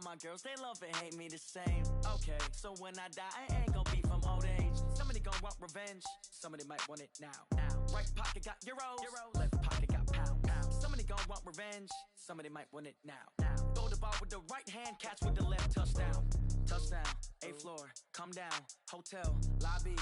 my girls, they love and hate me the same. Okay, so when I die, I ain't gonna be from old age. Somebody gonna want revenge, somebody might want it now. Right pocket got euros, left pocket got pounds. Somebody gonna want revenge, somebody might want it now. Throw the ball with the right hand, catch with the left, touchdown. Touchdown, 8th floor, come down, hotel, lobby.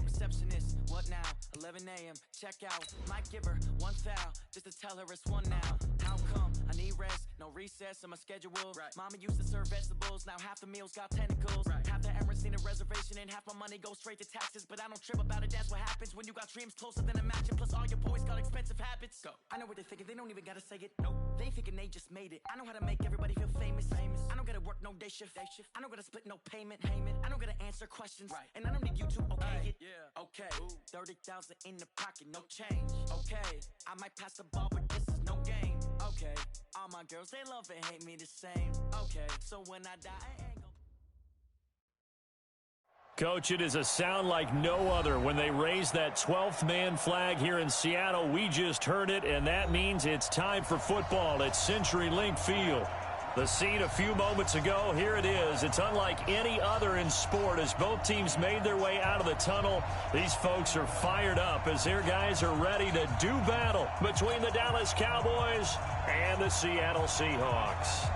Receptionist, what now? 11 a.m., check out. Might give her one foul, just to tell her it's one now. How come? I need rest, no recess in my schedule. Right. Mama used to serve vegetables, now half the meals got tentacles. Right. Half the errands need a reservation, and half my money goes straight to taxes. But I don't trip about it, that's what happens when you got dreams closer than a mansion. Plus all your boys got expensive habits. Go. I know what they're thinking, they don't even gotta say it. Nope. They thinking they just made it. I know how to make everybody feel famous. I don't gotta work no day shift. I don't gotta split no payment. I don't gotta answer questions. Right. And I don't need you to okay it. Yeah. Okay. 30,000 in the pocket, no change. Okay. I might pass the ball, but this is no game. Okay. All my girls, they love and hate me the same. Okay. So when I die, I ain't gonna... Coach, it is a sound like no other when they raise that 12th man flag here in Seattle. We just heard it, and that means it's time for football at CenturyLink Field. The scene a few moments ago, here it is. It's unlike any other in sport as both teams made their way out of the tunnel. These folks are fired up as their guys are ready to do battle between the Dallas Cowboys and the Seattle Seahawks.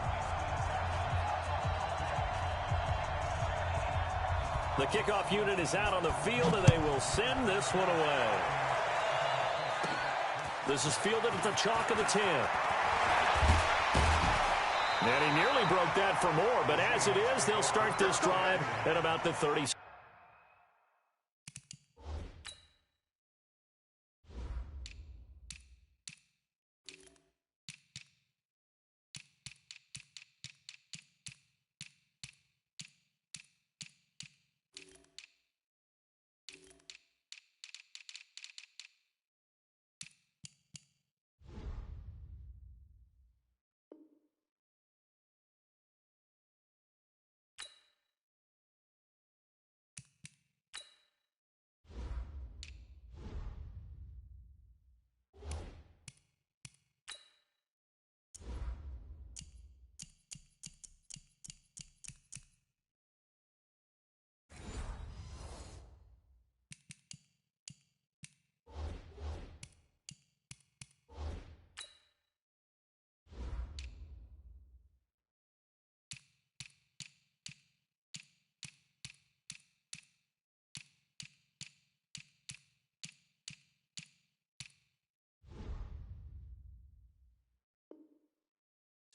The kickoff unit is out on the field, and they will send this one away. This is fielded at the chalk of the 10. And he nearly broke that for more, but as it is, they'll start this drive at about the 30.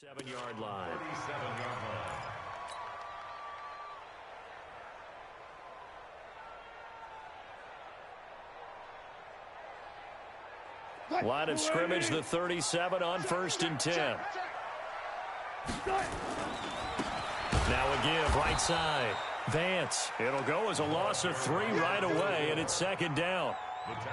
Seven-yard line. 37-yard line. Line of scrimmage, the 37 on 1st and 10. Now a give, right side. Vance. It'll go as a loss of 3 right away, and it's 2nd down.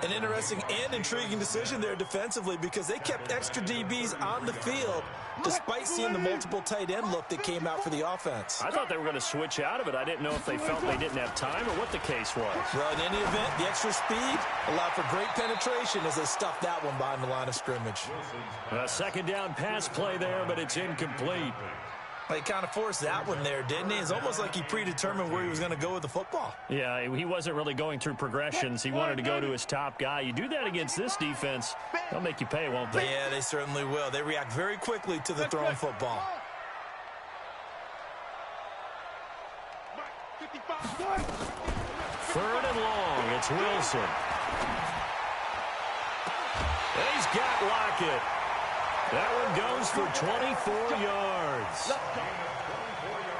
An interesting and intriguing decision there defensively because they kept extra DBs on the field despite seeing the multiple tight end look that came out for the offense. I thought they were going to switch out of it. I didn't know if they felt they didn't have time or what the case was. Well, in any event, the extra speed allowed for great penetration as they stuffed that one behind the line of scrimmage. A 2nd down pass play there, but it's incomplete. He kind of forced that one there, didn't he? It's almost like he predetermined where he was going to go with the football. Yeah, he wasn't really going through progressions. He wanted to go to his top guy. You do that against this defense, they'll make you pay, won't they? Yeah, they certainly will. They react very quickly to the thrown football. Third and long, it's Wilson. He's got Lockett. That one goes for 24 yards.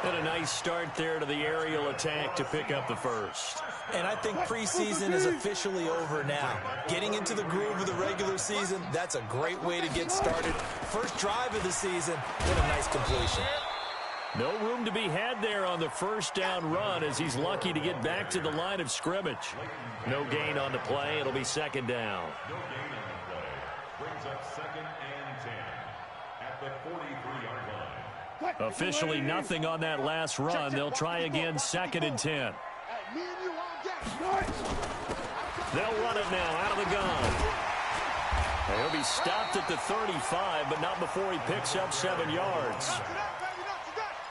And a nice start there to the aerial attack to pick up the first. And I think preseason is officially over now. Getting into the groove of the regular season, that's a great way to get started. First drive of the season, what a nice completion. No room to be had there on the 1st down run as he's lucky to get back to the line of scrimmage. No gain on the play. It'll be 2nd down. No gain on the play. Brings up 2nd and 10 at the 43-yard line. Officially nothing on that last run. They'll try again 2nd and 10. They'll run it now out of the gun. And he'll be stopped at the 35, but not before he picks up 7 yards.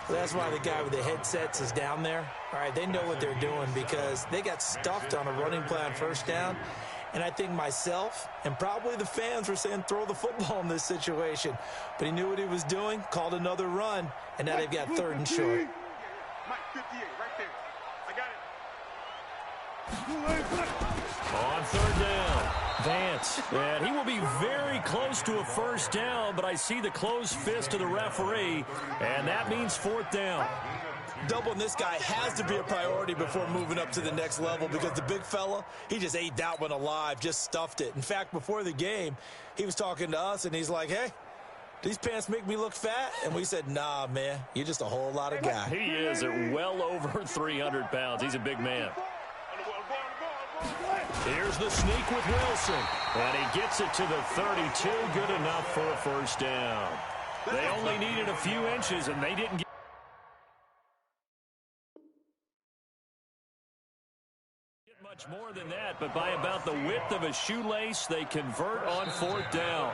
Well, that's why the guy with the headsets is down there. All right, they know what they're doing because they got stuffed on a running play on first down. And I think myself and probably the fans were saying throw the football in this situation. But he knew what he was doing, called another run, and now they've got 3rd and short. Mike 58, right there. I got it. On 3rd down, Vance. And he will be very close to a first down, but I see the closed fist of the referee, and that means 4th down. Doubling this guy has to be a priority before moving up to the next level because the big fella, he just ate that one alive, just stuffed it. In fact, before the game, he was talking to us, and he's like, hey, these pants make me look fat? And we said, nah, man, you're just a whole lot of guy. He is at well over 300 pounds. He's a big man. Here's the sneak with Wilson, and he gets it to the 32, good enough for a first down. They only needed a few inches, and they didn't get much more than that, but by about the width of a shoelace, they convert on 4th down.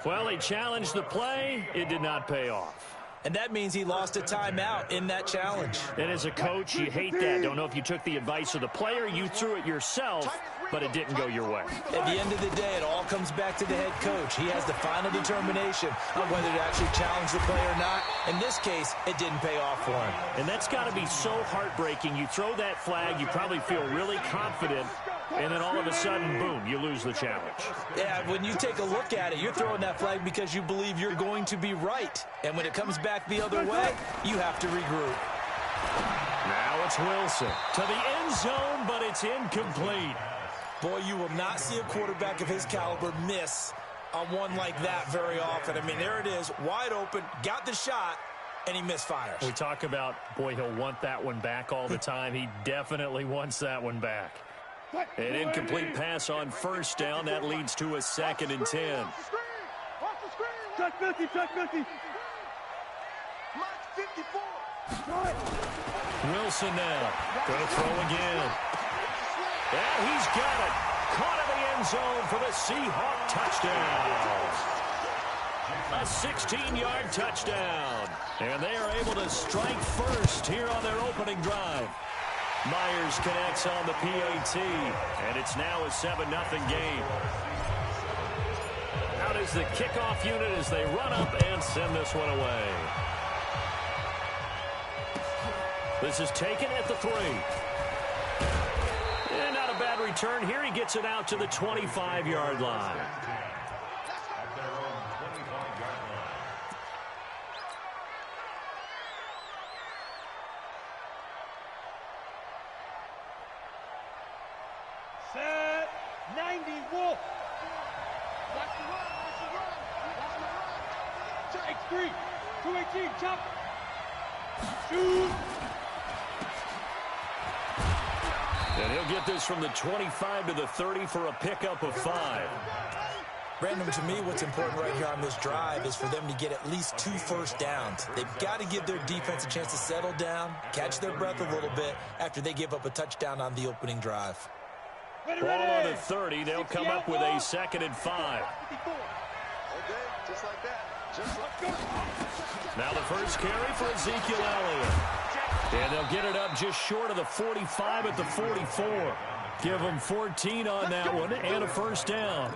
Well, he challenged the play. It did not pay off. And that means he lost a timeout in that challenge. And as a coach, you hate that. Don't know if you took the advice of the player. You threw it yourself, but it didn't go your way. At the end of the day, it all comes back to the head coach. He has the final determination on whether to actually challenge the play or not. In this case, it didn't pay off for him. And that's got to be so heartbreaking. You throw that flag, you probably feel really confident, and then all of a sudden, boom, you lose the challenge. Yeah, when you take a look at it, you're throwing that flag because you believe you're going to be right. And when it comes back the other way, you have to regroup. Now it's Wilson to the end zone, but it's incomplete. Boy, you will not see a quarterback of his caliber miss on one like that very often. I mean, there it is, wide open, got the shot, and he misfires. We talk about, boy, he'll want that one back all the time. He definitely wants that one back. An incomplete pass on first down. That leads to a 2nd and 10. Touch 50, touch 50. Mike 54. Wilson now. Going to throw again. Yeah, he's got it. Caught in the end zone for the Seahawk touchdown. A 16-yard touchdown. And they are able to strike first here on their opening drive. Myers connects on the PAT, and it's now a 7-0 game. Out is the kickoff unit as they run up and send this one away. This is taken at the 3. And not a bad return here. He gets it out to the 25-yard line. Set 90 Wolf. Watch the run, watch the run, watch the run. X3, 218, chop. Shoot. And he'll get this from the 25 to the 30 for a pickup of 5. Brandon, to me, what's important right here on this drive is for them to get at least 2 first downs. They've got to give their defense a chance to settle down, catch their breath a little bit after they give up a touchdown on the opening drive. Ball on the 30. They'll come up with a 2nd and 5. Okay, just like that. Just like that. Now the first carry for Ezekiel Elliott. And they'll get it up just short of the 45 at the 44. Give them 14 on that one and a first down.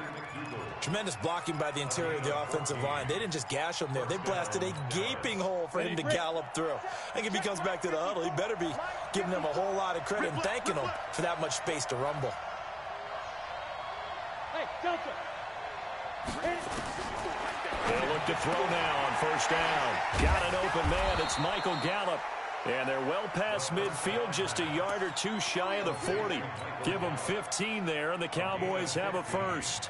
Tremendous blocking by the interior of the offensive line. They didn't just gash him there. They blasted a gaping hole for him to gallop through. I think if he comes back to the huddle, he better be giving them a whole lot of credit and thanking them for that much space to rumble. Hey, Delta. They'll look to throw now on first down. Got an open man. It's Michael Gallup. And they're well past midfield, just a yard or 2 shy of the 40. Give them 15 there, and the Cowboys have a first.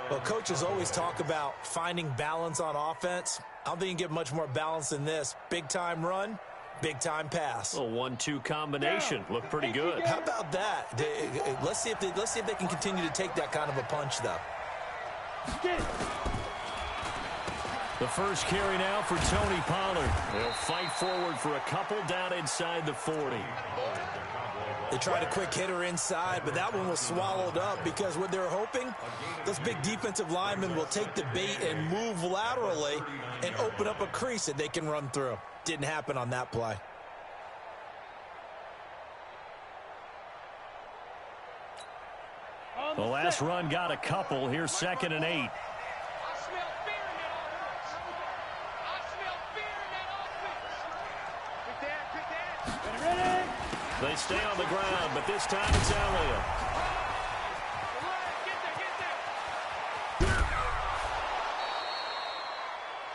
Well, coaches always talk about finding balance on offense. I don't think you can get much more balance than this. Big-time run, big-time pass. A 1-2 combination. Looked pretty good. How about that? Let's see if they can continue to take that kind of a punch, though. The first carry now for Tony Pollard. They'll fight forward for a couple down inside the 40. They tried a quick hitter inside, but that one was swallowed up because what they're hoping, those big defensive linemen will take the bait and move laterally and open up a crease that they can run through. Didn't happen on that play. The last run got a couple. Here's 2nd and 8. They stay on the ground, but this time it's Elliott.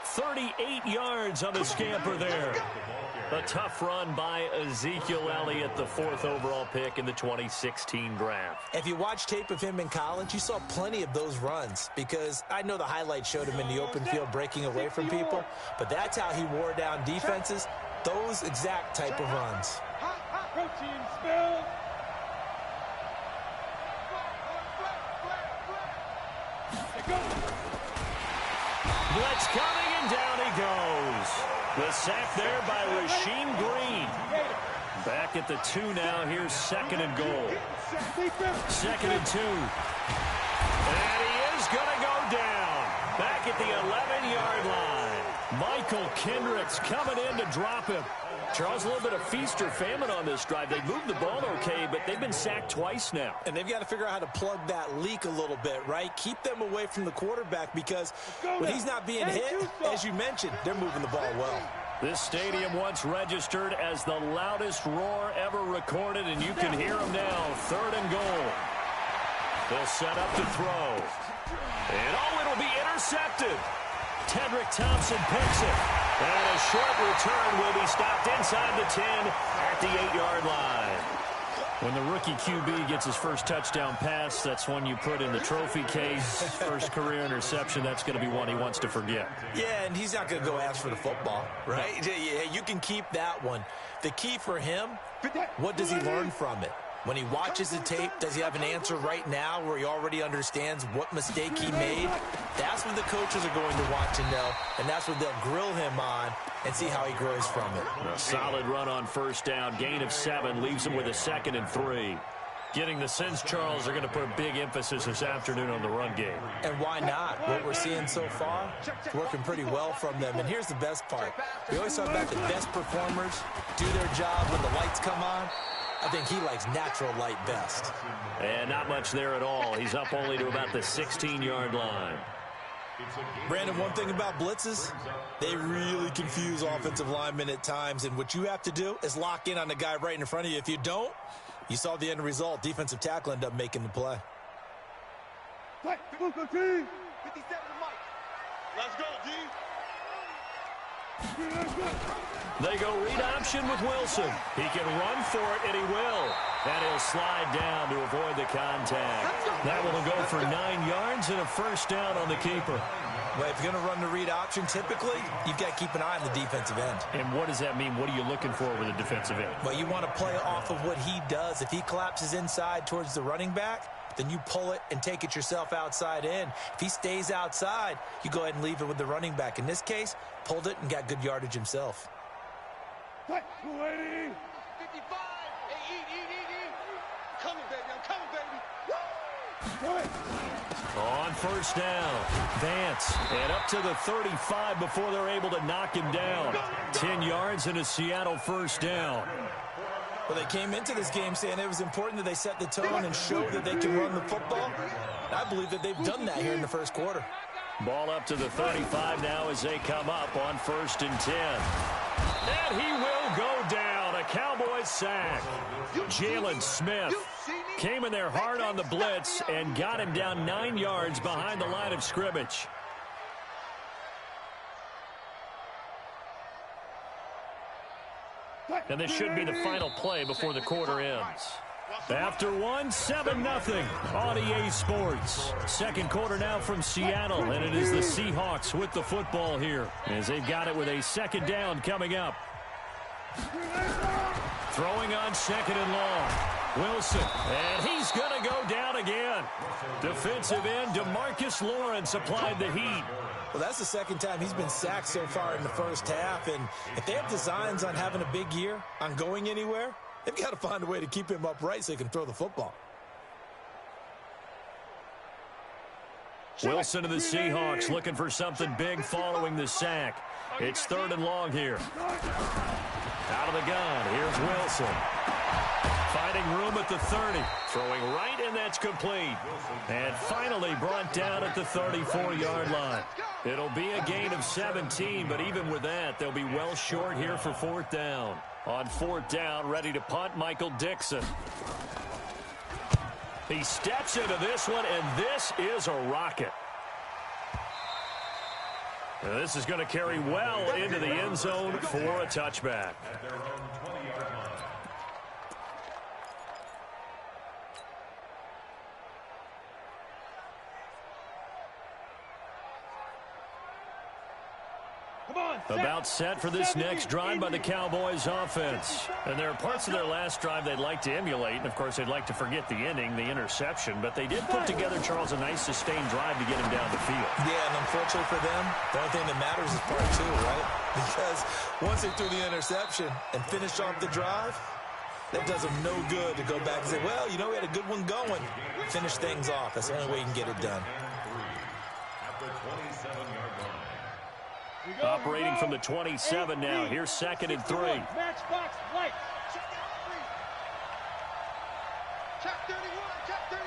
"38 yards on the scamper there. A tough run by Ezekiel Elliott, the 4th overall pick in the 2016 draft. If you watch tape of him in college, you saw plenty of those runs because I know the highlights showed him in the open field breaking away from people, but that's how he wore down defenses, those exact type of runs. Protein spill. Blitz coming, and down he goes. The sack there by Rasheem Green. Back at the 2 now. Here's 2nd and goal. 2nd and 2. And he is going to go down. Back at the 11-yard line. Michael Kendricks coming in to drop him. Charles, a little bit of feast or famine on this drive. They moved the ball okay, but they've been sacked twice now. And they've got to figure out how to plug that leak a little bit, right? Keep them away from the quarterback because when he's not being hit, as you mentioned, they're moving the ball well. This stadium once registered as the loudest roar ever recorded, and you can hear him now. 3rd and goal. They'll set up to throw. And it'll be intercepted. Tedrick Thompson picks it. And a short return will be stopped inside the 10 at the 8-yard line. When the rookie QB gets his first touchdown pass, that's one you put in the trophy case. First career interception, that's going to be one he wants to forget. Yeah, and he's not going to go ask for the football, right? Yeah, you can keep that one. The key for him, what does he learn from it? When he watches the tape, does he have an answer right now where he already understands what mistake he made? That's what the coaches are going to want to know, and that's what they'll grill him on and see how he grows from it. A solid run on 1st down. Gain of 7 leaves him with a 2nd and 3. Getting the sense, Charles, are going to put a big emphasis this afternoon on the run game. And why not? What we're seeing so far, it's working pretty well from them. And here's the best part. We always talk about the best performers do their job when the lights come on. I think he likes natural light best. And not much there at all. He's up only to about the 16-yard line. Brandon, one thing about blitzes, they really confuse offensive linemen at times. And what you have to do is lock in on the guy right in front of you. If you don't, you saw the end result. Defensive tackle ended up making the play. Let's go, D. They go read option with Wilson. He can run for it, and he will. And he'll slide down to avoid the contact. That will go for 9 yards and a 1st down on the keeper. Well, if you're going to run the read option, typically, you've got to keep an eye on the defensive end. And what does that mean? What are you looking for with a defensive end? Well, you want to play off of what he does. If he collapses inside towards the running back, then you pull it and take it yourself outside in. If he stays outside, you go ahead and leave it with the running back. In this case, pulled it and got good yardage himself. 280. 55. Hey, eat. Coming, baby. I'm coming, baby. On 1st down, Vance, and up to the 35 before they're able to knock him down. 10 yards and a Seattle 1st down. Well, they came into this game saying it was important that they set the tone and show that they can run the football. I believe that they've done that here in the 1st quarter. Ball up to the 35 now as they come up on 1st and 10. And he will go down. A Cowboys sack. Jalen Smith came in there hard on the blitz and got him down 9 yards behind the line of scrimmage. And this should be the final play before the quarter ends. After one, 7-0 on EA Sports. 2nd quarter now from Seattle, and it is the Seahawks with the football here as they've got it with a 2nd down coming up. Throwing on 2nd and long. Wilson, and he's going to go down again. Defensive end DeMarcus Lawrence applied the heat. Well, that's the 2nd time he's been sacked so far in the 1st half, and if they have designs on having a big year, on going anywhere, They've got to find a way to keep him upright so he can throw the football. Wilson and the Seahawks looking for something big following the sack. It's 3rd and long here. Out of the gun, here's Wilson. Finding room at the 30. Throwing right, and that's complete. And finally brought down at the 34-yard line. It'll be a gain of 17, but even with that, they'll be well short here for 4th down. On 4th down, ready to punt, Michael Dixon. He steps into this one, and this is a rocket. Now, this is going to carry well into the end zone for a touchback. At their own 20-yard line. About set for this next drive by the Cowboys offense. And there are parts of their last drive they'd like to emulate. And, of course, they'd like to forget the ending, the interception. But they did put together, Charles, a nice sustained drive to get him down the field. Yeah, and unfortunately for them, the only thing that matters is part 2, right? Because once they threw the interception and finished off the drive, that does them no good to go back and say, well, you know, we had a good one going. Finish things off. That's the only way you can get it done. At the 27-yard line. Operating from the 27 now. Here's 2nd and 3. Matchbox light. Check 31, check 31.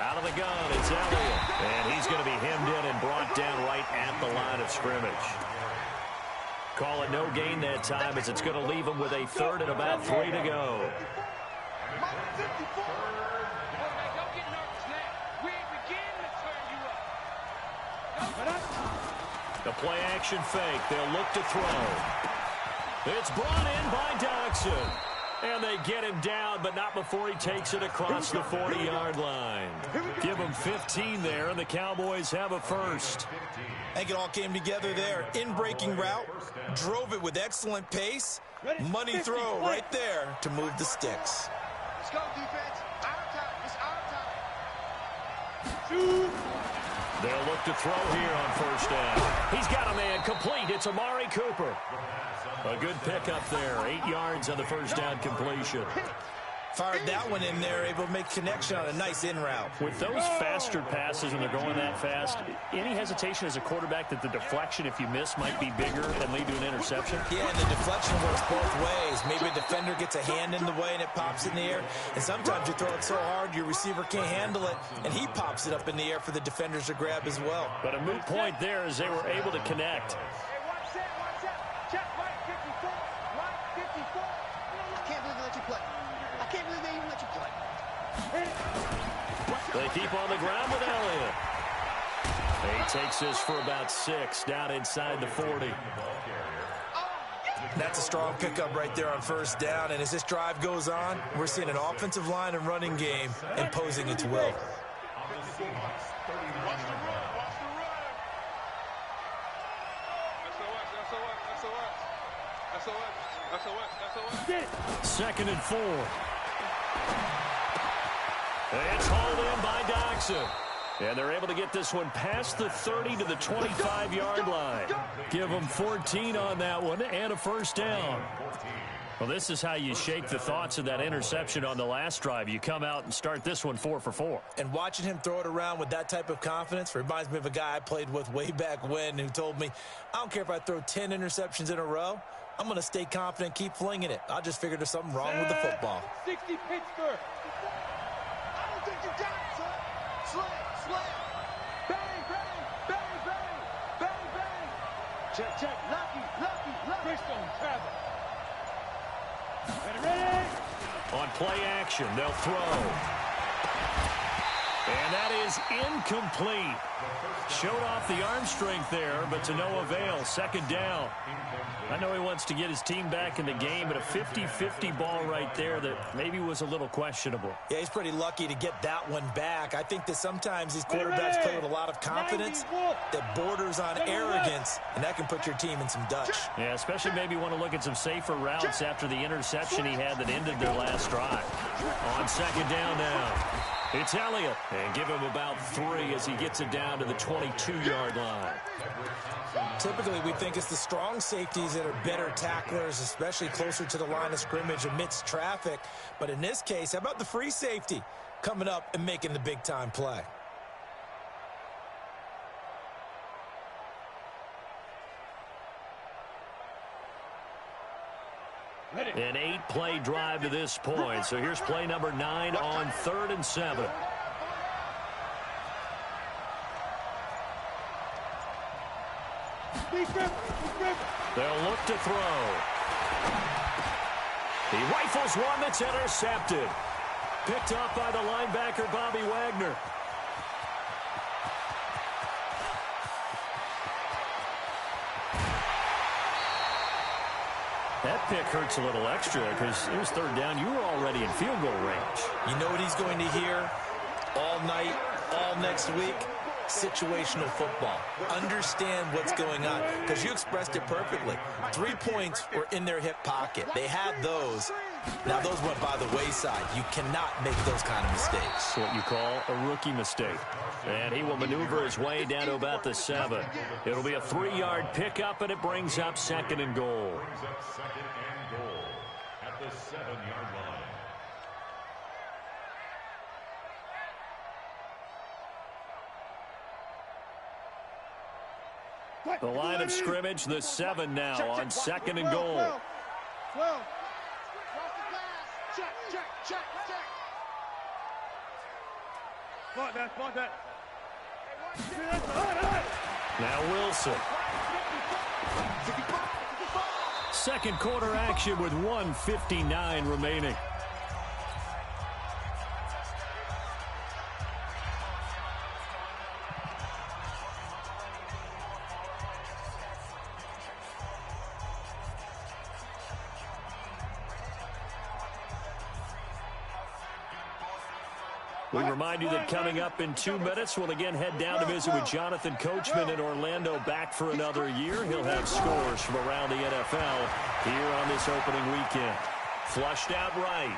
Out of the gun, it's Elliott. And he's going to be hemmed in and brought down right at the line of scrimmage. Call it no gain that time as it's going to leave him with a 3rd and about 3 to go. The play action fake. They'll look to throw. It's brought in by Doxson. And they get him down, but not before he takes it across the 40-yard line. Give him 15 there, and the Cowboys have a first. I think it all came together there. In-breaking route, drove it with excellent pace. Money throw right there to move the sticks. Let's go, defense. Our time. It's our time. Shoot. They'll look to throw here on 1st down. He's got a man complete. It's Amari Cooper. A good pickup there. 8 yards on the 1st down completion. Fired that one in there, able to make connection on a nice in route. With those faster passes and they're going that fast, any hesitation as a quarterback that the deflection, if you miss, might be bigger and lead to an interception? Yeah, and the deflection works both ways. Maybe a defender gets a hand in the way and it pops in the air. And sometimes you throw it so hard your receiver can't handle it, and he pops it up in the air for the defenders to grab as well. But a moot point there as they were able to connect. Hey, watch that, watch that. Check right 54, right 54. I can't believe they let you play. I can't believe they even let you play. They keep on the ground with Elliott. He takes this for about 6 down inside the 40. That's a strong pickup right there on 1st down. And as this drive goes on, we're seeing an offensive line and running game imposing its will. Second and 4. It's hauled in by Doxson. And they're able to get this one past the 30 to the 25-yard line. Give them 14 on that one and a 1st down. Well, this is how you shake the thoughts of that interception on the last drive. You come out and start this one 4 for 4. And watching him throw it around with that type of confidence reminds me of a guy I played with way back when who told me, I don't care if I throw 10 interceptions in a row, I'm going to stay confident, keep flinging it. I just figured there's something wrong with the football. 60 Pittsburgh. I don't think you got it, son. Slam, slam. Bang, bang, bang, bang, bang, bang. Check, check. Lucky, lucky, lucky. Christone travel. Ready? On play action, they'll throw. And that is incomplete. Showed off the arm strength there, but to no avail. 2nd down. I know he wants to get his team back in the game, but a 50-50 ball right there that maybe was a little questionable. Yeah, he's pretty lucky to get that one back. I think that sometimes these quarterbacks play with a lot of confidence that borders on arrogance, and that can put your team in some Dutch. Yeah, especially maybe want to look at some safer routes after the interception he had that ended their last drive. On 2nd down now. It's Elliott, and give him about 3 as he gets it down to the 22-yard line. Typically, we think it's the strong safeties that are better tacklers, especially closer to the line of scrimmage amidst traffic. But in this case, how about the free safety coming up and making the big-time play? An 8-play drive to this point. So here's play number 9 on 3rd and 7. They'll look to throw. He rifles one that's intercepted. Picked off by the linebacker, Bobby Wagner. That pick hurts a little extra because it was 3rd down. You were already in field goal range. You know what he's going to hear all night, all next week? Situational football. Understand what's going on, because you expressed it perfectly. 3 points were in their hip pocket. They had those. Now those went by the wayside. You cannot make those kind of mistakes. What you call a rookie mistake. And he will maneuver his way down to about the 7. It'll be a 3-yard pickup, and it brings up 2nd and goal. Brings up 2nd and goal at the 7-yard line. The line of scrimmage, the 7 now on 2nd and goal. 12. Block that. Now Wilson. Second quarter action with 1:59 remaining. We remind you that coming up in 2 minutes, we'll again head down to visit with Jonathan Coachman in Orlando, back for another year. He'll have scores from around the NFL here on this opening weekend. Flushed out right.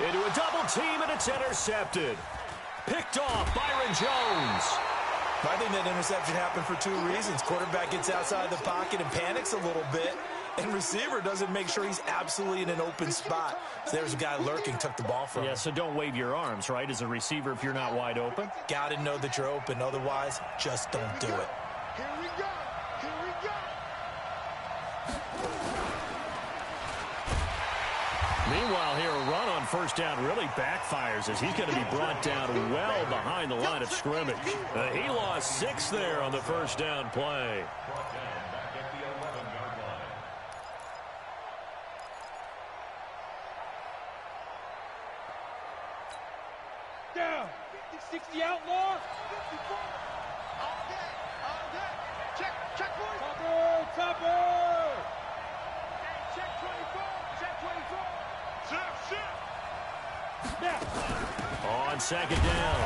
Into a double team, and it's intercepted. Picked off, Byron Jones. I think that interception happened for 2 reasons. Quarterback gets outside the pocket and panics a little bit, and receiver doesn't make sure he's absolutely in an open spot. So there's a guy lurking, took the ball from him. Yeah, so don't wave your arms, right, as a receiver if you're not wide open. Got to know that you're open. Otherwise, just don't do it. Here we go. Meanwhile, here a run on 1st down really backfires as he's going to be brought down well behind the line of scrimmage. He lost 6 there on the 1st down play. Brought down back at the 11-yard line. Down. 60 outlaw. All day. Check, boys. Topper. Check 24. On 2nd down,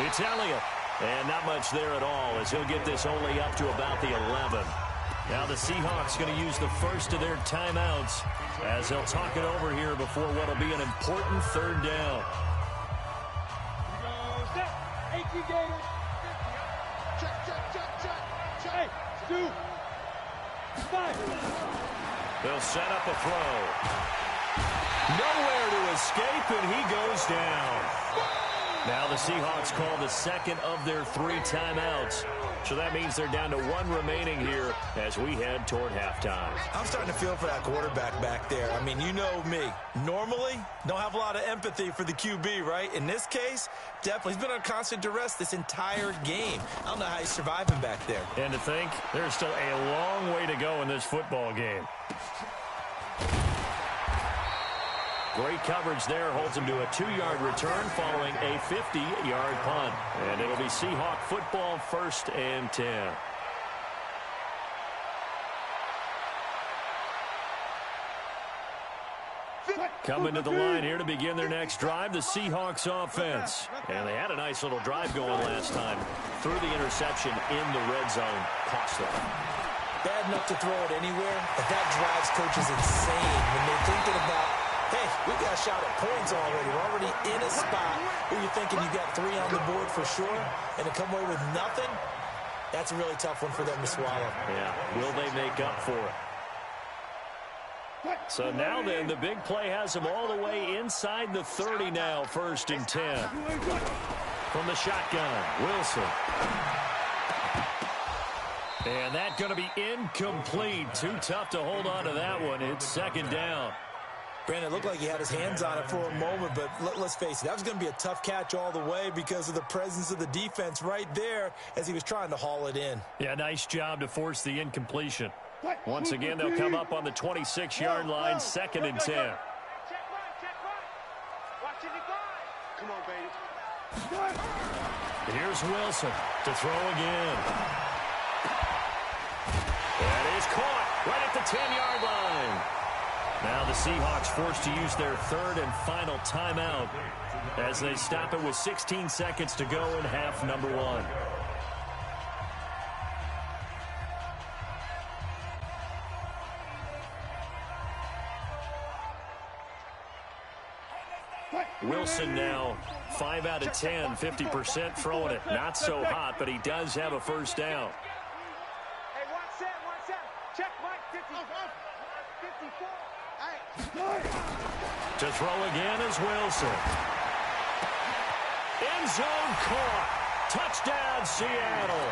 it's Elliott. And not much there at all as he'll get this only up to about the 11. Now the Seahawks going to use the first of their timeouts as they'll talk it over here before what will be an important 3rd down. Set. 18 Gators. Check. Hey, 2. 5. They'll set up a throw. Nowhere to escape, and he goes down. Now the Seahawks call the 2nd of their 3 timeouts. So that means they're down to 1 remaining here as we head toward halftime. I'm starting to feel for that quarterback back there. I mean, you know me. Normally, don't have a lot of empathy for the QB, right? In this case, definitely. He's been on constant duress this entire game. I don't know how he's surviving back there. And to think, there's still a long way to go in this football game. Great coverage there. Holds him to a 2-yard return following a 50-yard punt. And it'll be Seahawk football, 1st and 10. Coming to the line here to begin their next drive, the Seahawks offense. And they had a nice little drive going last time. Through the interception in the red zone. Cost them. Bad enough to throw it anywhere, but that drives coaches insane when they're thinking about, hey, we got a shot at points already. We're already in a spot where you're thinking you got 3 on the board for sure, and to come away with nothing, that's a really tough one for them to swallow. Yeah, will they make up for it? So now then, the big play has them all the way inside the 30 now, 1st and 10. From the shotgun, Wilson. And that's going to be incomplete. Too tough to hold on to that one. It's 2nd down. Brandon, it looked like he had his hands on it for a moment, but let's face it, that was going to be a tough catch all the way because of the presence of the defense right there as he was trying to haul it in. Yeah, nice job to force the incompletion. Once again, they'll come up on the 26-yard line, 2nd and 10. Check right. Watch it, come on, baby. Here's Wilson to throw again. That is caught right at the 10-yard line. Now the Seahawks forced to use their 3rd and final timeout as they stop it with 16 seconds to go in half number 1. Wilson now 5 out of 10, 50% throwing it. Not so hot, but he does have a 1st down. Hey, one set. Check Mike, 54. To throw again is Wilson. End zone caught. Touchdown, Seattle.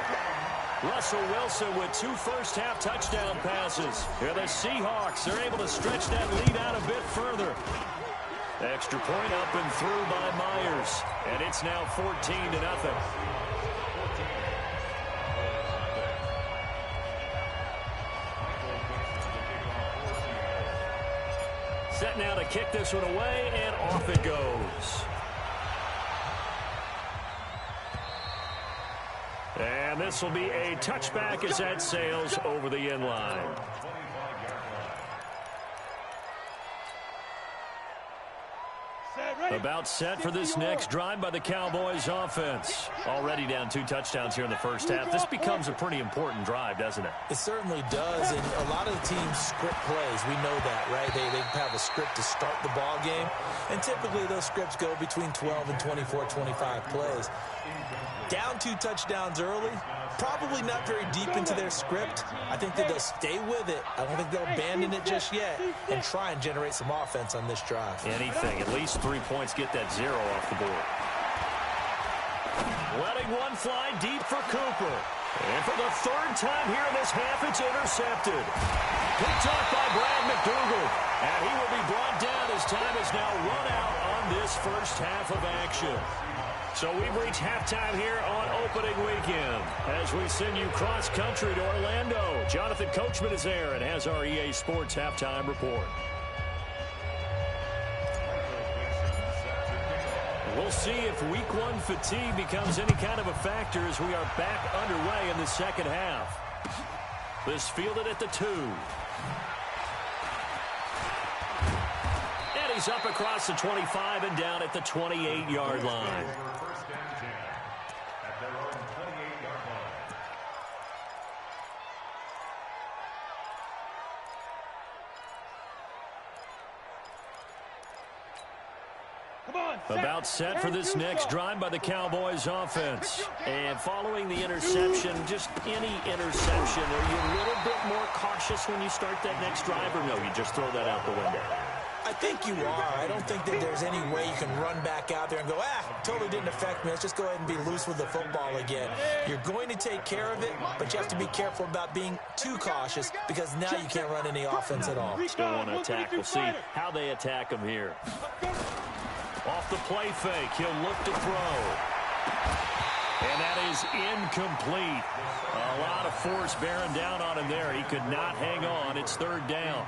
Russell Wilson with 2 first-half touchdown passes. Here the Seahawks are able to stretch that lead out a bit further. Extra point up and through by Myers. And it's now 14-0. Set now to kick this one away, and off it goes. And this will be a touchback as that sails over the end line. About set for this next drive by the Cowboys offense. Already down 2 touchdowns here in the first half. This becomes a pretty important drive, doesn't it? It certainly does, and a lot of the teams script plays. We know that, right? They have a script to start the ball game, and typically those scripts go between 12 and 24, 25 plays. Down 2 touchdowns early, probably not very deep into their script. I think that they'll stay with it. I don't think they'll abandon it just yet and try and generate some offense on this drive. Anything, at least 3 points, get that 0 off the board. Letting one fly deep for Cooper. And for the 3rd time here in this half, it's intercepted. Picked off by Brad McDougal. And he will be brought down as time is now run out on this first half of action. So we've reached halftime here on opening weekend as we send you cross-country to Orlando. Jonathan Coachman is there and has our EA Sports halftime report. We'll see if week 1 fatigue becomes any kind of a factor as we are back underway in the second half. This fielded at the 2. And he's up across the 25 and down at the 28-yard line. About set for this next drive by the Cowboys offense. And following the interception, just any interception, are you a little bit more cautious when you start that next drive, or no, you just throw that out the window? I think you are. I don't think that there's any way you can run back out there and go, totally didn't affect me. Let's just go ahead and be loose with the football again. You're going to take care of it, but you have to be careful about being too cautious because now you can't run any offense at all. Still want to attack. We'll see how they attack him here. Off the play fake, he'll look to throw. And that is incomplete. A lot of force bearing down on him there. He could not hang on. It's 3rd down.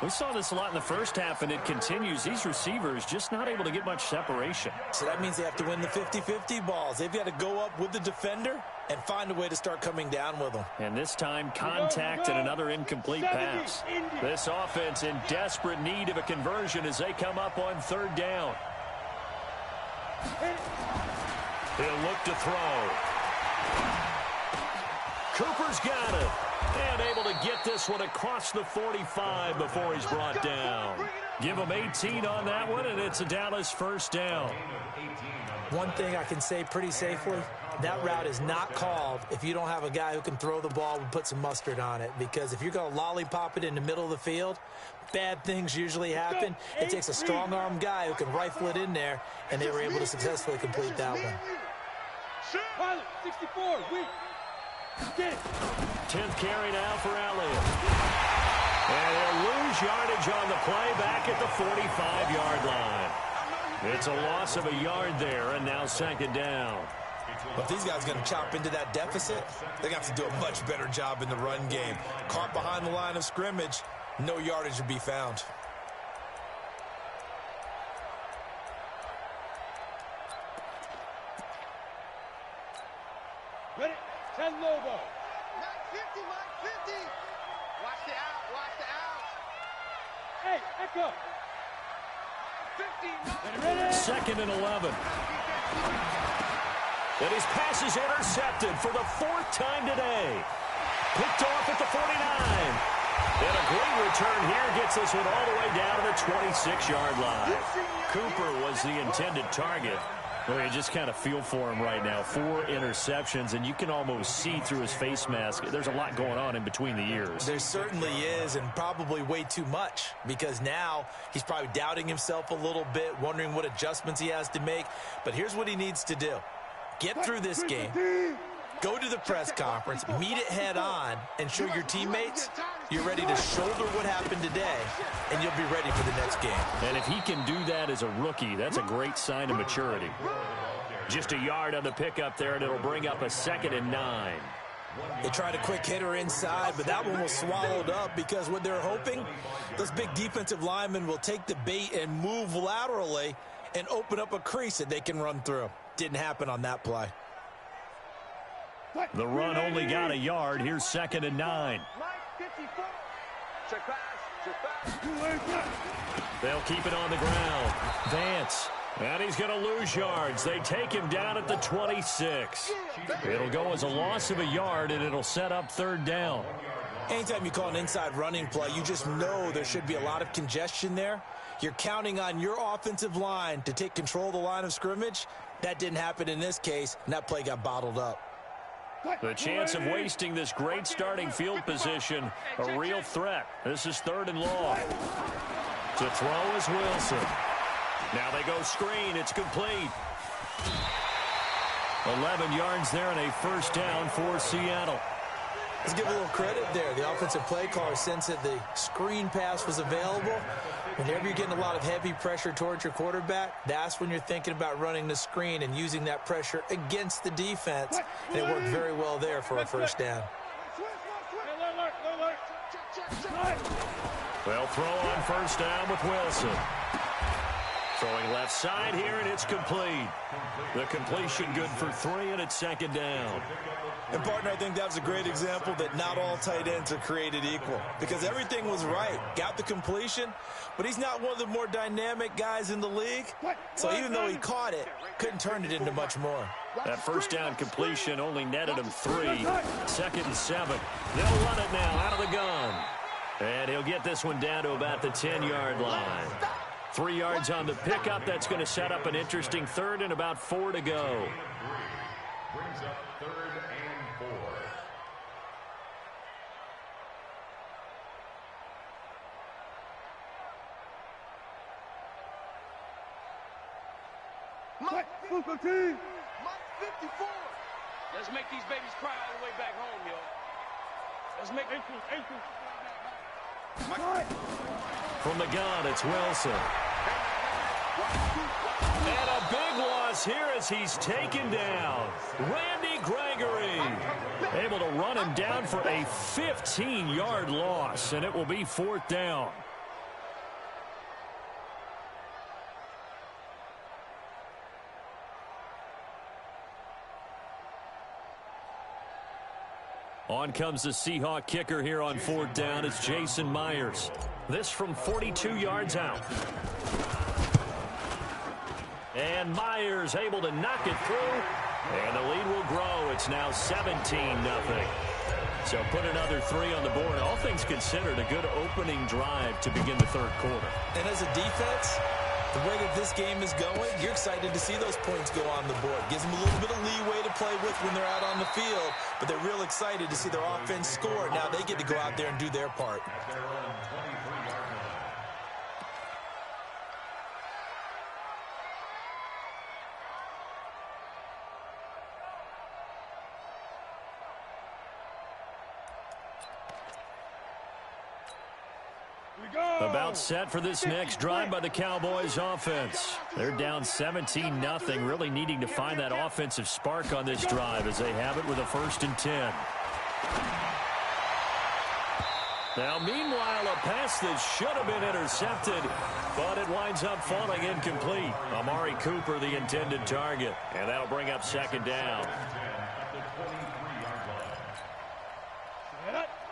We saw this a lot in the first half, and it continues. These receivers just not able to get much separation. So that means they have to win the 50-50 balls. They've got to go up with the defender and find a way to start coming down with them. And this time, contact and another incomplete pass. This offense in desperate need of a conversion as they come up on 3rd down. He'll look to throw. Cooper's got it. And able to get this one across the 45 before he's brought down. Give him 18 on that one, and it's a Dallas first down. One thing I can say pretty safely, that route is not called if you don't have a guy who can throw the ball and put some mustard on it. Because if you're going to lollipop it in the middle of the field, bad things usually happen. It takes a strong-arm guy who can rifle it in there, and they were able to successfully complete that one. Pilot, 64, weak. Get it. 10th carry now for Elliott. And he'll lose yardage on the play back at the 45-yard line. It's a loss of a yard there, and now second down. But if these guys are going to chop into that deficit, they're going to have to do a much better job in the run game. Caught behind the line of scrimmage, no yardage to be found. Ready? 10 Lobo. Mike 50, Mike 50. Watch the out, watch the out. Hey, Echo. 50. Ready? Second and 11. And his pass is intercepted for the 4th time today. Picked off at the 49. And a great return here gets this one all the way down to the 26-yard line. Cooper was the intended target. Well, you just kind of feel for him right now. 4 interceptions, and you can almost see through his face mask. There's a lot going on in between the ears. There certainly is, and probably way too much, because now he's probably doubting himself a little bit, wondering what adjustments he has to make. But here's what he needs to do. Get through this game, go to the press conference, meet it head on, and show your teammates you're ready to shoulder what happened today, and you'll be ready for the next game. And if he can do that as a rookie, that's a great sign of maturity. Just a yard on the pickup there, and it'll bring up a 2nd and 9. They tried a quick hitter inside, but that one was swallowed up because what they're hoping, those big defensive linemen will take the bait and move laterally and open up a crease that they can run through. Didn't happen on that play. The run only got a yard. Here's 2nd and 9. Mike 54. Check pass, check pass. They'll keep it on the ground. Vance. And he's going to lose yards. They take him down at the 26. It'll go as a loss of a yard, and it'll set up 3rd down. Anytime you call an inside running play, you just know there should be a lot of congestion there. You're counting on your offensive line to take control of the line of scrimmage. That didn't happen in this case, and that play got bottled up. The chance of wasting this great starting field position, a real threat. This is 3rd and long. To throw is Wilson. Now they go screen. It's complete. 11 yards there and a 1st down for Seattle. Let's give a little credit there. The offensive play caller sensed that the screen pass was available. Whenever you're getting a lot of heavy pressure towards your quarterback, that's when you're thinking about running the screen and using that pressure against the defense. And it worked very well there for a 1st down. They'll throw on 1st down with Wilson. Throwing left side here, and it's complete. The completion good for 3, and it's 2nd down. And, partner, I think that was a great example that not all tight ends are created equal, because everything was right. Got the completion, but he's not one of the more dynamic guys in the league. So even though he caught it, couldn't turn it into much more. That 1st down completion only netted him 3. 2nd and 7. They'll run it now out of the gun. And he'll get this one down to about the 10-yard line. 3 yards on the pickup. That's going to set up an interesting 3rd and about 4 to go. Brings up 3rd and 4. Mike 54. Let's make these babies cry all the way back home, yo. Let's make ankles. From the gun, it's Wilson. And a big loss here as he's taken down. Randy Gregory able to run him down for a 15-yard loss, and it will be 4th down. On comes the Seahawk kicker here on 4th down. It's Jason Myers. This from 42 yards out. And Myers able to knock it through. And the lead will grow. It's now 17-0. So put another 3 on the board. All things considered, a good opening drive to begin the third quarter. And as a defense, the way that this game is going, you're excited to see those points go on the board. Gives them a little bit of leeway to play with when they're out on the field, but they're real excited to see their offense score. Now they get to go out there and do their part. About set for this next drive by the Cowboys offense. They're down 17-0, really needing to find that offensive spark on this drive as they have it with a 1st and 10. Now, meanwhile, a pass that should have been intercepted, but it winds up falling incomplete. Amari Cooper, the intended target, and that'll bring up 2nd down.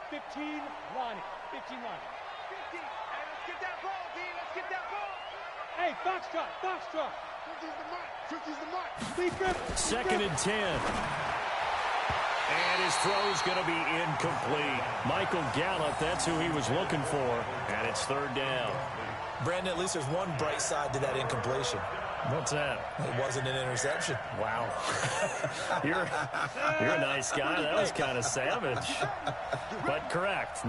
15 line. 15 line. Get that ball, D. Let's get that ball. Hey, foxtrot. 50's the mark. 2nd and 10. And his throw's going to be incomplete. Michael Gallup, that's who he was looking for, and it's 3rd down. Brandon, at least there's one bright side to that incompletion. What's that? It wasn't an interception. Wow. You're a nice guy. That was kind of savage. But correct.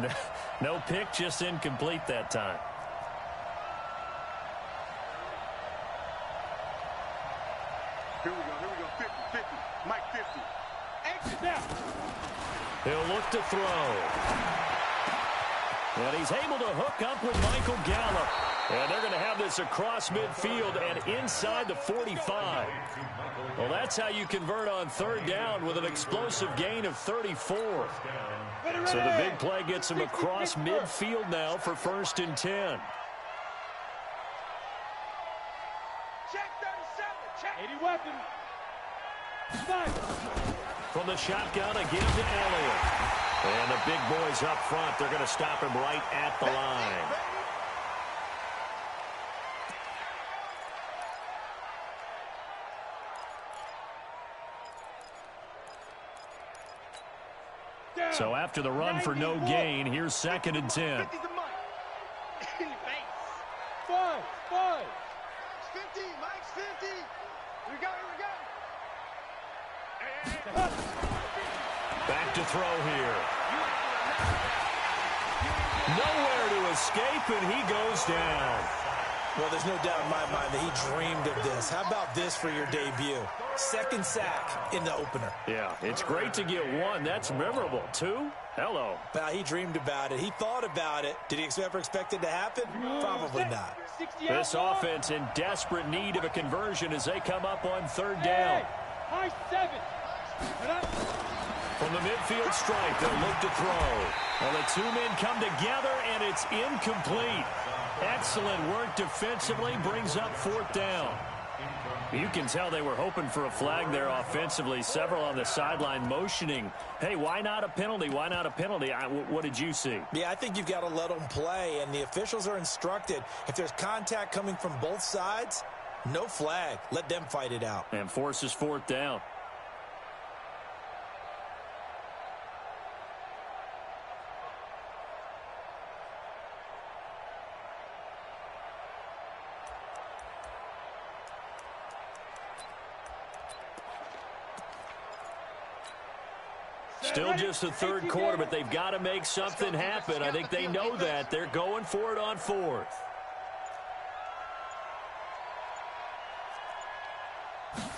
No pick, just incomplete that time. Here we go. 50. Mike 50. Exit now. He'll look to throw. And he's able to hook up with Michael Gallup. And they're going to have this across midfield and inside the 45. Well, that's how you convert on 3rd down with an explosive gain of 34. So the big play gets him across midfield now for 1st and 10. Check 37. Check. 80 weapon. Snipe. From the shotgun again to Elliott. And the big boys up front, they're going to stop him right at the line. So after the run for no gain, here's 2nd and 10. 50's the mark. In your face. 5. 50. Mike's 50. Here we go. Back to throw here. Nowhere to escape, and he goes down. Well, there's no doubt in my mind that he dreamed of this. How about this for your debut? 2nd sack in the opener. Yeah, it's great to get 1. That's memorable. 2? Hello. Well, he dreamed about it. He thought about it. Did he ever expect it to happen? Probably not. This offense in desperate need of a conversion as they come up on 3rd down. High 7. From the midfield stripe, they'll look to throw. Well, the 2 men come together, and it's incomplete. Excellent work defensively, brings up 4th down. You can tell they were hoping for a flag there offensively. Several on the sideline motioning. Hey, why not a penalty? Why not a penalty? What did you see? Yeah, I think you've got to let them play, and the officials are instructed. If there's contact coming from both sides, no flag. Let them fight it out. And forces 4th down. Still just the 3rd quarter, but they've got to make something happen. I think they know that. They're going for it on 4th.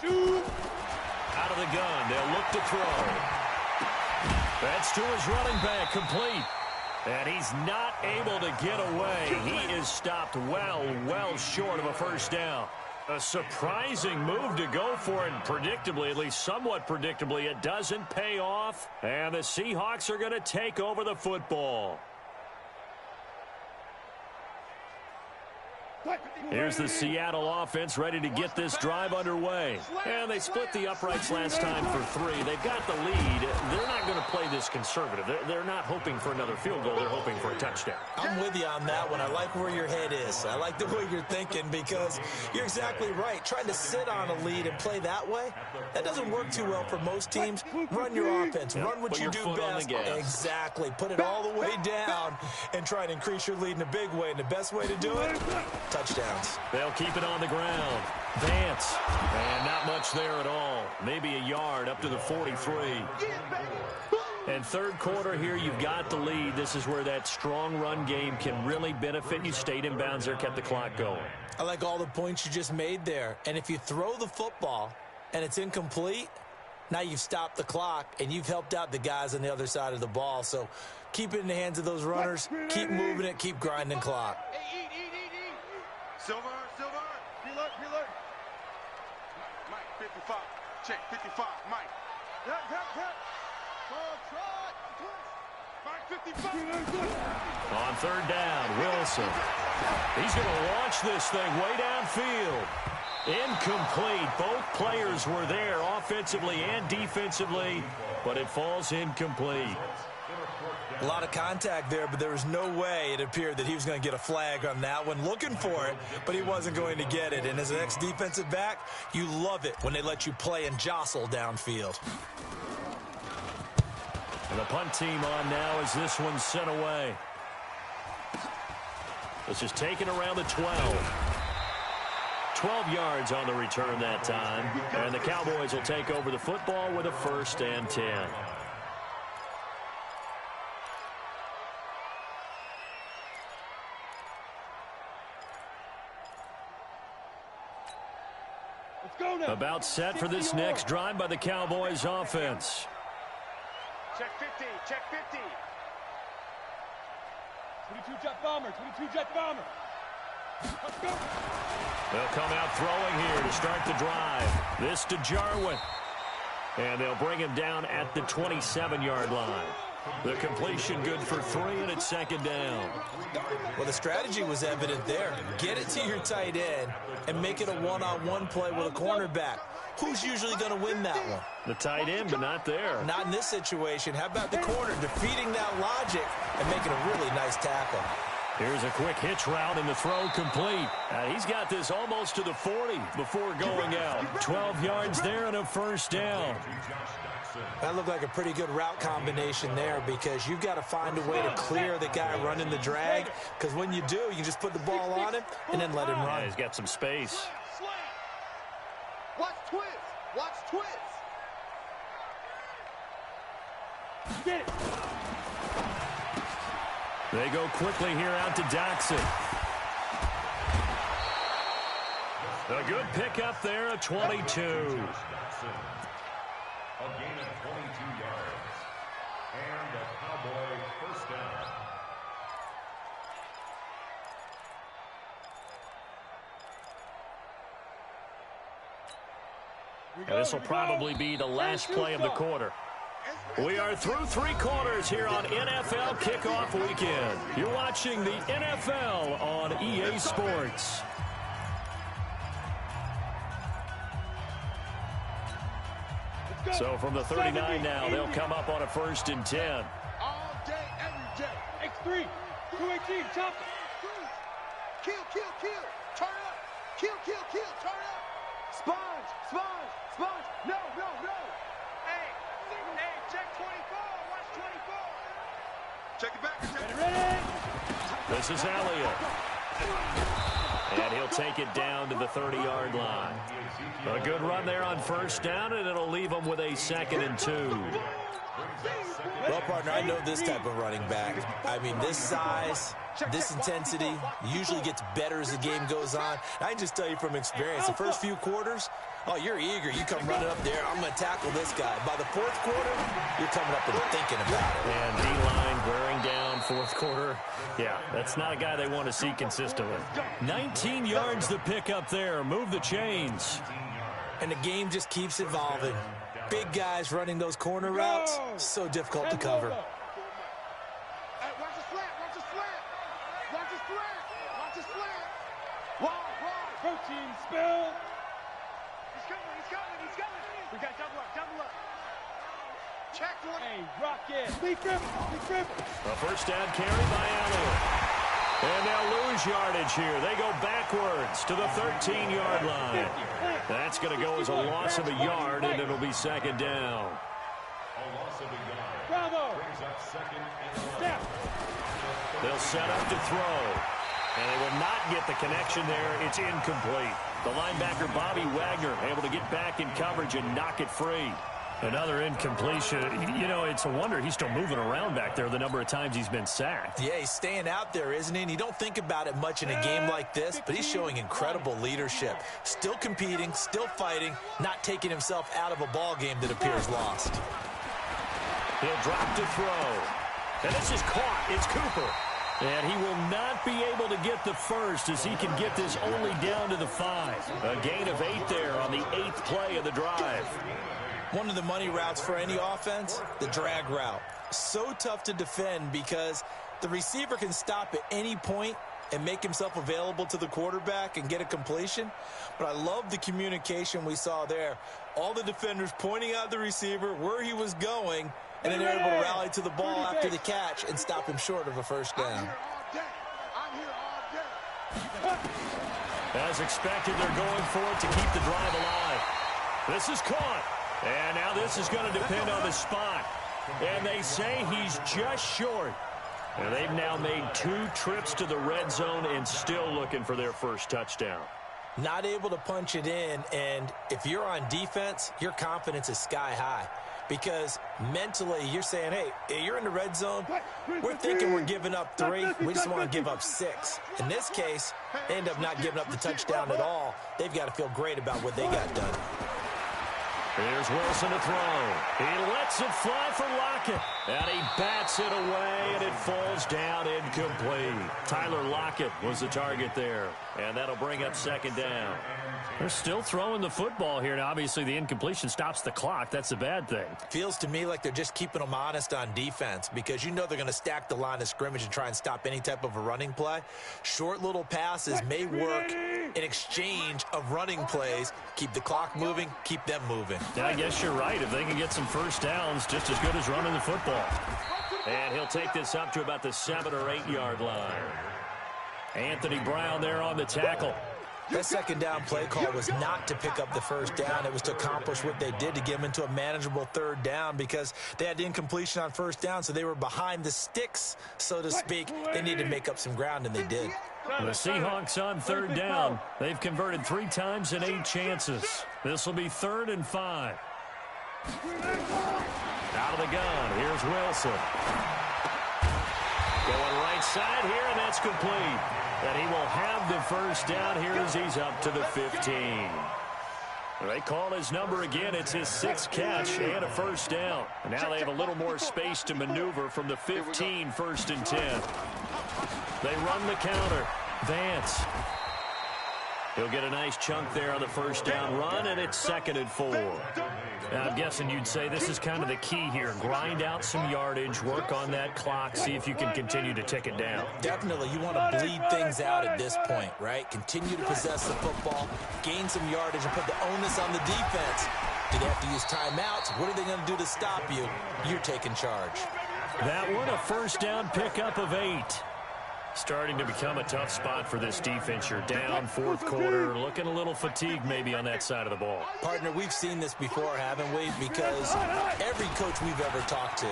Out of the gun, they'll look to throw. That's to his running back, complete. And he's not able to get away. He is stopped well short of a 1st down. A surprising move to go for it, and predictably, at least somewhat predictably, it doesn't pay off. And the Seahawks are going to take over the football. Here's the Seattle offense ready to get this drive underway. And they split the uprights last time for 3. They've got the lead. They're not going to play this conservative. They're not hoping for another field goal. They're hoping for a touchdown. I'm with you on that one. I like where your head is. I like the way you're thinking because you're exactly right. Trying to sit on a lead and play that way, that doesn't work too well for most teams. Run your offense. Run what you do best. Exactly. Put it all the way down and try and increase your lead in a big way. And the best way to do it, touchdowns. They'll keep it on the ground. Vance. And not much there at all. Maybe a yard up to the 43. And third quarter here, you've got the lead. This is where that strong run game can really benefit you. Stayed in bounds there, kept the clock going. I like all the points you just made there. And if you throw the football and it's incomplete, now you've stopped the clock and you've helped out the guys on the other side of the ball. So keep it in the hands of those runners. Keep moving it. Keep grinding clock. Hey, eat. Silver. Peeler. Mike, 55. Check, 55. Mike. Yep. Mike, 55. On third down, Wilson. He's going to launch this thing way downfield. Incomplete. Both players were there offensively and defensively, but it falls incomplete. A lot of contact there, but there was no way it appeared that he was going to get a flag on that one. Looking for it, but he wasn't going to get it. And as an ex-defensive back, you love it when they let you play and jostle downfield. And the punt team on now as this one's sent away. This is taken around the 12. 12 yards on the return that time. And the Cowboys will take over the football with a 1st and 10. About set for this next drive by the Cowboys offense. Check 50. 22 jet bomber. Let's go. They'll come out throwing here to start the drive. This to Jarwin. And they'll bring him down at the 27-yard line. The completion good for 3, and it's 2nd down. Well, the strategy was evident there. Get it to your tight end and make it a one-on-one play with a cornerback. Who's usually going to win that one? The tight end, but not there. Not in this situation. How about the corner defeating that logic and making a really nice tackle? Here's a quick hitch route, and the throw complete. He's got this almost to the 40 before going out. 12 yards there and a 1st down. That looked like a pretty good route combination there because you've got to find a way to clear the guy running the drag, because when you do, you just put the ball on him and then let him run. Yeah, he's got some space. Watch twist. Get it. They go quickly here out to Doxson. A good pickup there, a 22. A gain of 22 yards. And a Cowboy 1st down. And this will probably be the last play of the quarter. We are through 3 quarters here on NFL Kickoff Weekend. You're watching the NFL on EA Sports. So from the 39 now, they'll come up on a 1st and 10. All day, every day. X3, 218, chop. Kill. Turn up. Kill. Turn up. Sponge. No. Hey, check 24. Watch 24. Check it back. Ready? This is Elliott. And he'll take it down to the 30-yard line. A good run there on 1st down, and it'll leave them with a 2nd and 2. Well, partner, I know this type of running back. I mean, this size, this intensity usually gets better as the game goes on. I can just tell you from experience, the first few quarters, oh, you're eager. You come running up there, I'm going to tackle this guy. By the 4th quarter, you're coming up and thinking about it. And D-line wearing down 4th quarter. Yeah, that's not a guy they want to see consistently. 19 yards to pick up there. Move the chains. And the game just keeps evolving. Big guys running those corner routes, so difficult to cover. Hey, watch the slant. Protein spill. He's coming. We got double up. Check one. Hey, rocket. Leap grip. A first down carry by Allen. And they'll lose yardage here. They go backwards to the 13-yard line. That's going to go as a loss of a yard, and it'll be second down. A loss of a yard. Bravo. Brings up second and Step. They'll set up to throw. And they will not get the connection there. It's incomplete. The linebacker, Bobby Wagner, able to get back in coverage and knock it free. Another incompletion. You know, it's a wonder he's still moving around back there the number of times he's been sacked. Yeah, he's staying out there, isn't he? And you don't think about it much in a game like this, but he's showing incredible leadership. Still competing, still fighting, not taking himself out of a ball game that appears lost. He'll drop to throw. And this is caught. It's Cooper. And he will not be able to get the first as he can get this only down to the 5. A gain of 8 there on the 8th play of the drive. One of the money routes for any offense, the drag route. So tough to defend because the receiver can stop at any point and make himself available to the quarterback and get a completion. But I love the communication we saw there. All the defenders pointing out the receiver, where he was going, and then they're able to rally to the ball after the catch and stop him short of a first down. I'm here all day. As expected, they're going for it to keep the drive alive. This is caught. And now this is going to depend on the spot. And they say he's just short. And they've now made 2 trips to the red zone and still looking for their first touchdown. Not able to punch it in, and if you're on defense, your confidence is sky high. Because mentally, you're saying, hey, you're in the red zone. We're thinking we're giving up 3. We just want to give up 6. In this case, they end up not giving up the touchdown at all. They've got to feel great about what they got done. Here's Wilson to throw. He lets it fly for Lockett. And he bats it away, and it falls down incomplete. Tyler Lockett was the target there. And that'll bring up second down. They're still throwing the football here. Now, obviously, the incompletion stops the clock. That's a bad thing. Feels to me like they're just keeping them honest on defense because you know they're going to stack the line of scrimmage and try and stop any type of a running play. Short little passes may work in exchange of running plays. Keep the clock moving, keep them moving. Yeah, I guess you're right. If they can get some first downs, just as good as running the football. And he'll take this up to about the 7 or 8 yard line. Anthony Brown there on the tackle. That second down play call was not to pick up the first down. It was to accomplish what they did to get them into a manageable third down because they had incompletion on first down, so they were behind the sticks, so to speak. They needed to make up some ground, and they did. The Seahawks on third down. They've converted 3 times in 8 chances. This will be 3rd and 5. Out of the gun. Here's Wilson. Going right side here, and that's complete. And he will have the first down here as he's up to the 15. They call his number again. It's his 6th catch and a first down. And now they have a little more space to maneuver from the 15, 1st and 10. They run the counter. Vance. He'll get a nice chunk there on the first down run, and it's 2nd and 4. Now, I'm guessing you'd say this is kind of the key here. Grind out some yardage, work on that clock, see if you can continue to tick it down. Definitely. You want to bleed things out at this point, right? Continue to possess the football, gain some yardage, and put the onus on the defense. Do they have to use timeouts? What are they going to do to stop you? You're taking charge. That one, a first down pickup of 8. Starting to become a tough spot for this defense. You're down 4th quarter, looking a little fatigued maybe on that side of the ball. Partner, we've seen this before, haven't we? Because every coach we've ever talked to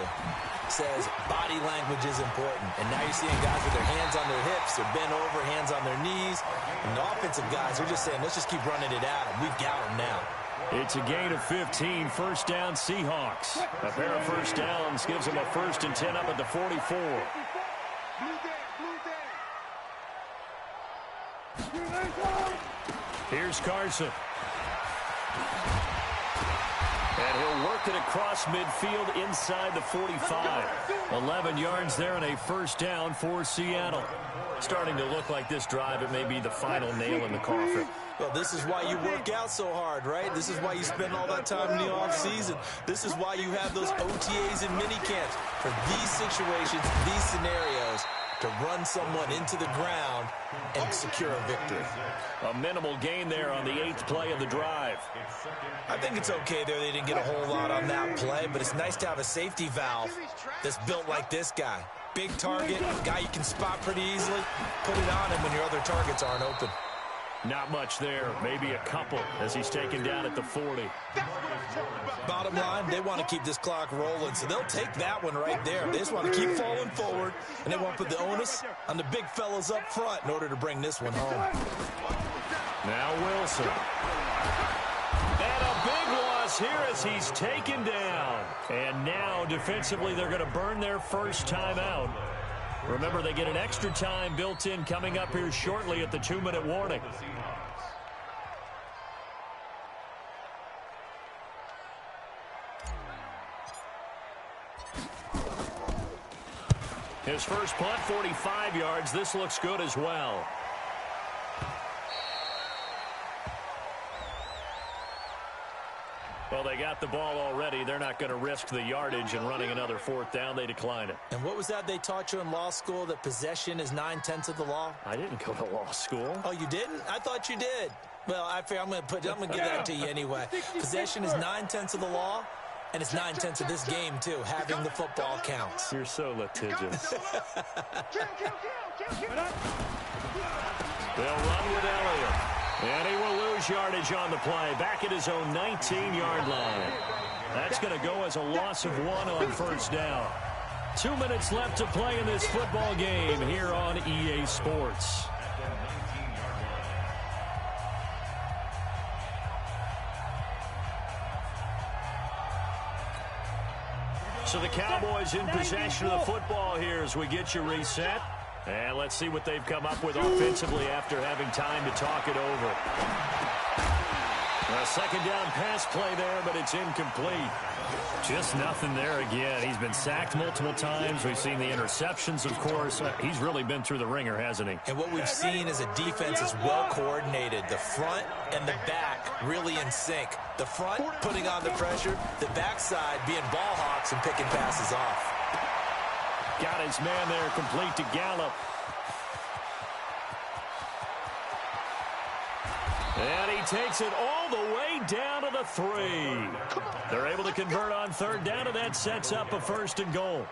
says body language is important. And now you're seeing guys with their hands on their hips, they're bent over, hands on their knees. And the offensive guys are just saying, let's just keep running it at them. We've got them now. It's a gain of 15, first down Seahawks. A pair of first downs gives them a 1st and 10 up at the 44. Here's Carson. And he'll work it across midfield inside the 45. 11 yards there and a first down for Seattle. Starting to look like this drive, it may be the final nail in the coffin. Well, this is why you work out so hard, right? This is why you spend all that time in the offseason. This is why you have those OTAs and minicamps. For these situations, these scenarios, to run someone into the ground and secure a victory. A minimal gain there on the 8th play of the drive. I think it's okay there. They didn't get a whole lot on that play, but it's nice to have a safety valve that's built like this guy. Big target, guy you can spot pretty easily. Put it on him when your other targets aren't open. Not much there, maybe a couple as he's taken down at the 40. Bottom line, they want to keep this clock rolling, so they'll take that one right there. They just want to keep falling forward, and they want to put the onus on the big fellas up front in order to bring this one home. Now Wilson. And a big loss here as he's taken down. And now defensively they're going to burn their first timeout. Remember, they get an extra time built in coming up here shortly at the 2-minute warning. His first punt, 45 yards. This looks good as well. Well, they got the ball already. They're not going to risk the yardage and running another 4th down. They decline it. And what was that they taught you in law school, that possession is 9/10 of the law? I didn't go to law school. Oh, you didn't? I thought you did. Well, I'm going to give that to you anyway. Possession is 9/10 of the law, and it's 9/10 of this game, too. Having the football counts. You're so litigious. They'll run with Elliott. And he will lose yardage on the play. Back at his own 19-yard line. That's going to go as a loss of 1 on first down. 2 minutes left to play in this football game here on EA Sports. So the Cowboys in possession of the football here as we get you reset. And let's see what they've come up with offensively after having time to talk it over. A second down pass play there, but it's incomplete. Just nothing there again. He's been sacked multiple times. We've seen the interceptions, of course. He's really been through the ringer, hasn't he? And what we've seen is a defense is well coordinated. The front and the back really in sync. The front putting on the pressure, the backside being ball hawks and picking passes off. Got his man there, complete to Gallup. And he takes it all the way down to the 3. They're able to convert on 3rd down, and that sets up a 1st and goal.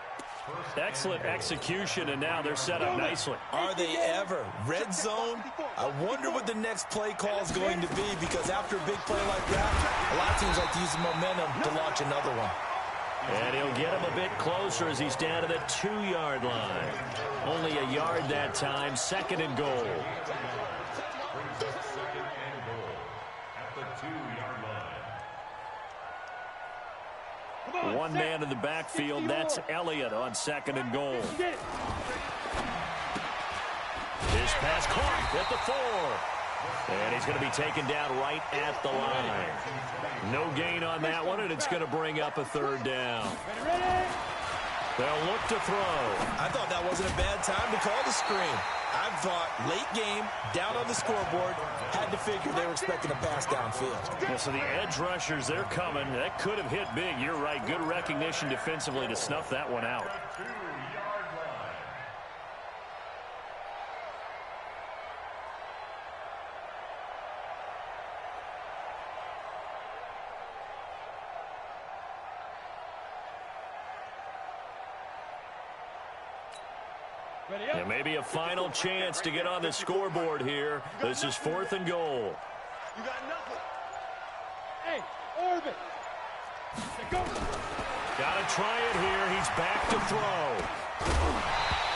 Excellent execution, and now they're set up nicely. Are they ever? Red zone? I wonder what the next play call is going to be, because after a big play like that, a lot of teams like to use the momentum to launch another one. And he'll get him a bit closer as he's down to the 2-yard line. Only a yard that time, 2nd and goal. Second and goal at the 2-yard line. One man in the backfield, that's Elliott on 2nd and goal. His pass caught at the 4. And he's going to be taken down right at the line. No gain on that one, and it's going to bring up a 3rd down. They'll look to throw. I thought that wasn't a bad time to call the screen. I thought late game, down on the scoreboard, had to figure they were expecting a pass downfield. Yeah, so the edge rushers, they're coming. That could have hit big. You're right. Good recognition defensively to snuff that one out. And maybe a final chance to get on the scoreboard here. This is 4th and goal. You got nothing. Hey, orbit. Go. Got to try it here. He's back to throw.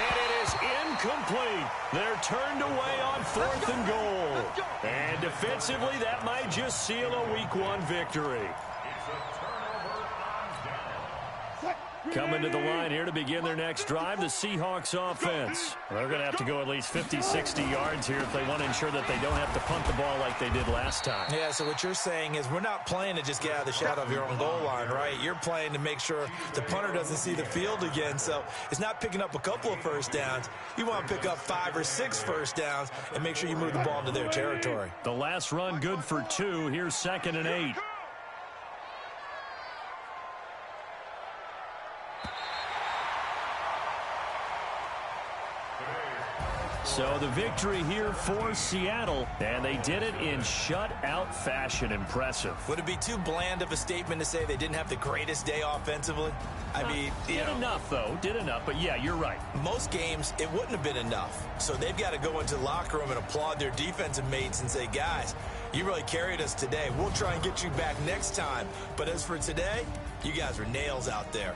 And it is incomplete. They're turned away on 4th and goal. And defensively, that might just seal a Week 1 victory. Coming to the line here to begin their next drive, the Seahawks offense. They're going to have to go at least 50, 60 yards here if they want to ensure that they don't have to punt the ball like they did last time. Yeah, so what you're saying is we're not playing to just get out of the shadow of your own goal line, right? You're playing to make sure the punter doesn't see the field again. So it's not picking up a couple of first downs. You want to pick up 5 or 6 first downs and make sure you move the ball into their territory. The last run good for 2. Here's 2nd and 8. So the victory here for Seattle, and they did it in shutout fashion. Impressive. Would it be too bland of a statement to say they didn't have the greatest day offensively? I mean, did enough, though. Did enough. But, yeah, you're right. Most games, it wouldn't have been enough. So they've got to go into the locker room and applaud their defensive mates and say, guys, you really carried us today. We'll try and get you back next time. But as for today, you guys were nails out there.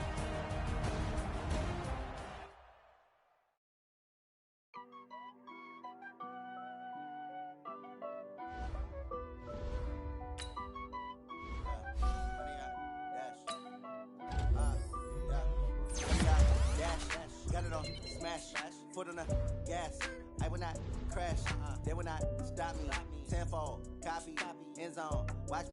Foot on the gas, I will not crash. They will not stop me. Tenfold, copy, end zone. Watch.